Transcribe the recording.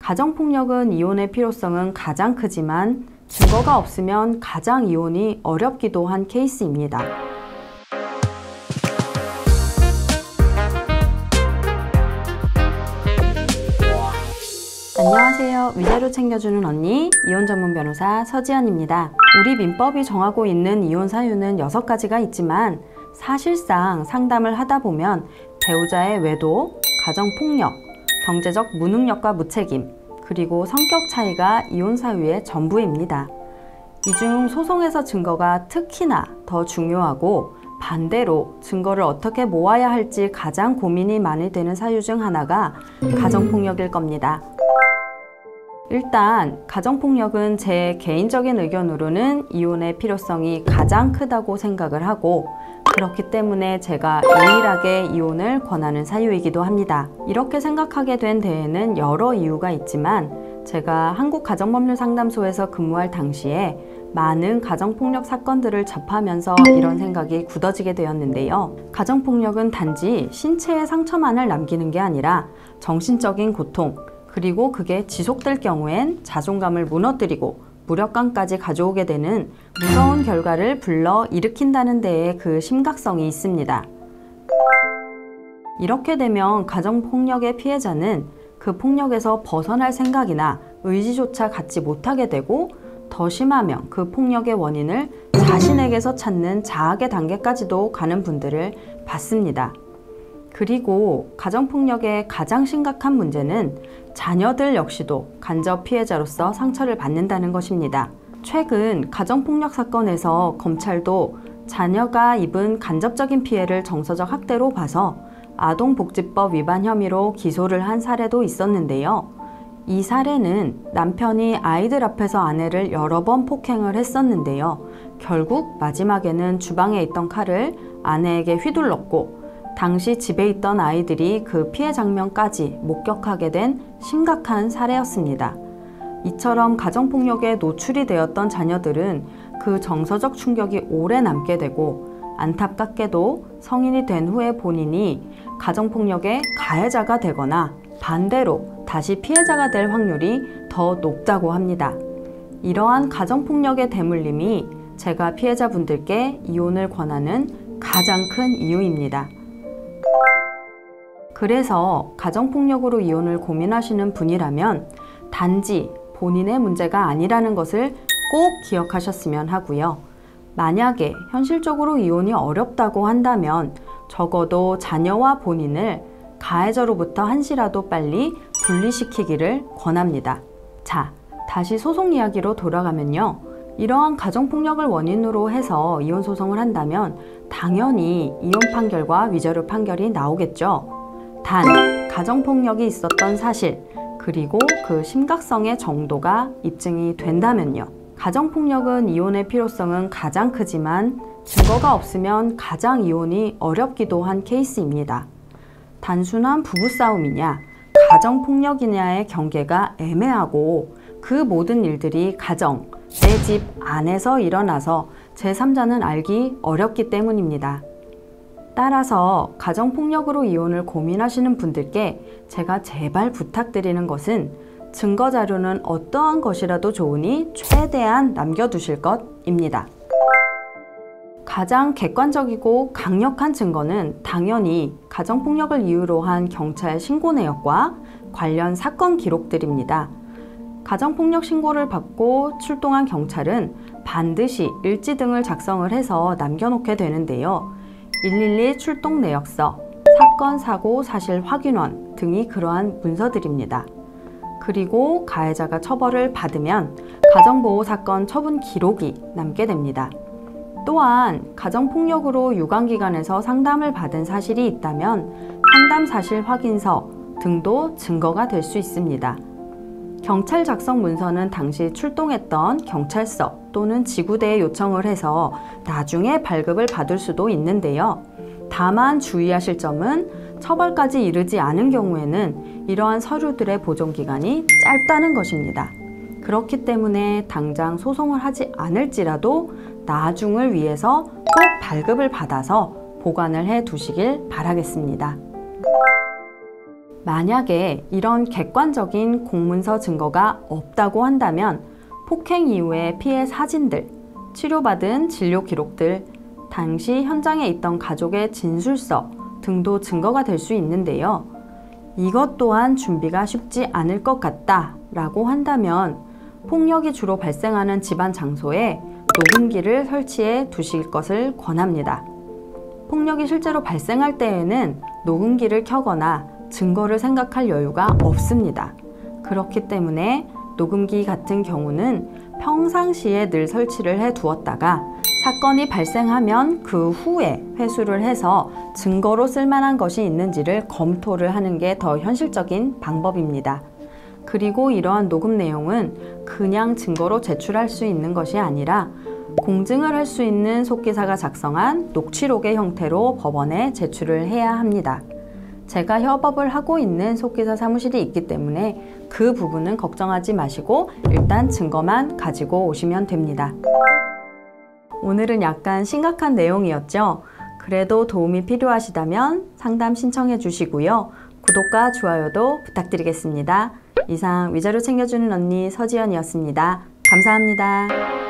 가정폭력은 이혼의 필요성은 가장 크지만 증거가 없으면 가장 이혼이 어렵기도 한 케이스입니다. 안녕하세요. 위자료 챙겨주는 언니, 이혼 전문 변호사 서지연입니다. 우리 민법이 정하고 있는 이혼 사유는 6가지가 있지만 사실상 상담을 하다 보면 배우자의 외도, 가정폭력, 경제적 무능력과 무책임, 그리고 성격 차이가 이혼 사유의 전부입니다. 이 중 소송에서 증거가 특히나 더 중요하고 반대로 증거를 어떻게 모아야 할지 가장 고민이 많이 되는 사유 중 하나가 가정폭력일 겁니다. 일단 가정폭력은 제 개인적인 의견으로는 이혼의 필요성이 가장 크다고 생각을 하고 그렇기 때문에 제가 유일하게 이혼을 권하는 사유이기도 합니다. 이렇게 생각하게 된 데에는 여러 이유가 있지만 제가 한국가정법률상담소에서 근무할 당시에 많은 가정폭력 사건들을 접하면서 이런 생각이 굳어지게 되었는데요. 가정폭력은 단지 신체의 상처만을 남기는 게 아니라 정신적인 고통, 그리고 그게 지속될 경우엔 자존감을 무너뜨리고 무력감까지 가져오게 되는 무서운 결과를 불러 일으킨다는 데에 그 심각성이 있습니다. 이렇게 되면 가정폭력의 피해자는 그 폭력에서 벗어날 생각이나 의지조차 갖지 못하게 되고 더 심하면 그 폭력의 원인을 자신에게서 찾는 자학의 단계까지도 가는 분들을 봤습니다. 그리고 가정폭력의 가장 심각한 문제는 자녀들 역시도 간접 피해자로서 상처를 받는다는 것입니다. 최근 가정폭력 사건에서 검찰도 자녀가 입은 간접적인 피해를 정서적 학대로 봐서 아동복지법 위반 혐의로 기소를 한 사례도 있었는데요. 이 사례는 남편이 아이들 앞에서 아내를 여러 번 폭행을 했었는데요. 결국 마지막에는 주방에 있던 칼을 아내에게 휘둘렀고 당시 집에 있던 아이들이 그 피해 장면까지 목격하게 된 심각한 사례였습니다. 이처럼 가정폭력에 노출이 되었던 자녀들은 그 정서적 충격이 오래 남게 되고 안타깝게도 성인이 된 후에 본인이 가정폭력의 가해자가 되거나 반대로 다시 피해자가 될 확률이 더 높다고 합니다. 이러한 가정폭력의 대물림이 제가 피해자분들께 이혼을 권하는 가장 큰 이유입니다. 그래서 가정폭력으로 이혼을 고민하시는 분이라면 단지 본인의 문제가 아니라는 것을 꼭 기억하셨으면 하고요. 만약에 현실적으로 이혼이 어렵다고 한다면 적어도 자녀와 본인을 가해자로부터 한시라도 빨리 분리시키기를 권합니다. 자, 다시 소송 이야기로 돌아가면요. 이러한 가정폭력을 원인으로 해서 이혼 소송을 한다면 당연히 이혼 판결과 위자료 판결이 나오겠죠. 단, 가정폭력이 있었던 사실, 그리고 그 심각성의 정도가 입증이 된다면요. 가정폭력은 이혼의 필요성은 가장 크지만 증거가 없으면 가장 이혼이 어렵기도 한 케이스입니다. 단순한 부부싸움이냐, 가정폭력이냐의 경계가 애매하고 그 모든 일들이 가정, 내 집 안에서 일어나서 제3자는 알기 어렵기 때문입니다. 따라서 가정폭력으로 이혼을 고민하시는 분들께 제가 제발 부탁드리는 것은 증거 자료는 어떠한 것이라도 좋으니 최대한 남겨두실 것입니다. 가장 객관적이고 강력한 증거는 당연히 가정폭력을 이유로 한 경찰 신고 내역과 관련 사건 기록들입니다. 가정폭력 신고를 받고 출동한 경찰은 반드시 일지 등을 작성을 해서 남겨놓게 되는데요. 112 출동 내역서, 사건 사고 사실 확인원 등이 그러한 문서들입니다. 그리고 가해자가 처벌을 받으면 가정보호사건 처분 기록이 남게 됩니다. 또한 가정폭력으로 유관기관에서 상담을 받은 사실이 있다면 상담 사실 확인서 등도 증거가 될 수 있습니다. 경찰 작성 문서는 당시 출동했던 경찰서 또는 지구대에 요청을 해서 나중에 발급을 받을 수도 있는데요. 다만 주의하실 점은 처벌까지 이르지 않은 경우에는 이러한 서류들의 보존기간이 짧다는 것입니다. 그렇기 때문에 당장 소송을 하지 않을지라도 나중을 위해서 꼭 발급을 받아서 보관을 해 두시길 바라겠습니다. 만약에 이런 객관적인 공문서 증거가 없다고 한다면 폭행 이후의 피해 사진들, 치료받은 진료 기록들, 당시 현장에 있던 가족의 진술서 등도 증거가 될 수 있는데요. 이것 또한 준비가 쉽지 않을 것 같다 라고 한다면 폭력이 주로 발생하는 집안 장소에 녹음기를 설치해 두실 것을 권합니다. 폭력이 실제로 발생할 때에는 녹음기를 켜거나 증거를 생각할 여유가 없습니다. 그렇기 때문에 녹음기 같은 경우는 평상시에 늘 설치를 해 두었다가 사건이 발생하면 그 후에 회수를 해서 증거로 쓸만한 것이 있는지를 검토를 하는 게 더 현실적인 방법입니다. 그리고 이러한 녹음 내용은 그냥 증거로 제출할 수 있는 것이 아니라 공증을 할 수 있는 속기사가 작성한 녹취록의 형태로 법원에 제출을 해야 합니다. 제가 협업을 하고 있는 속기사 사무실이 있기 때문에 그 부분은 걱정하지 마시고 일단 증거만 가지고 오시면 됩니다. 오늘은 약간 심각한 내용이었죠? 그래도 도움이 필요하시다면 상담 신청해 주시고요. 구독과 좋아요도 부탁드리겠습니다. 이상 위자료 챙겨주는 언니 서지연이었습니다. 감사합니다.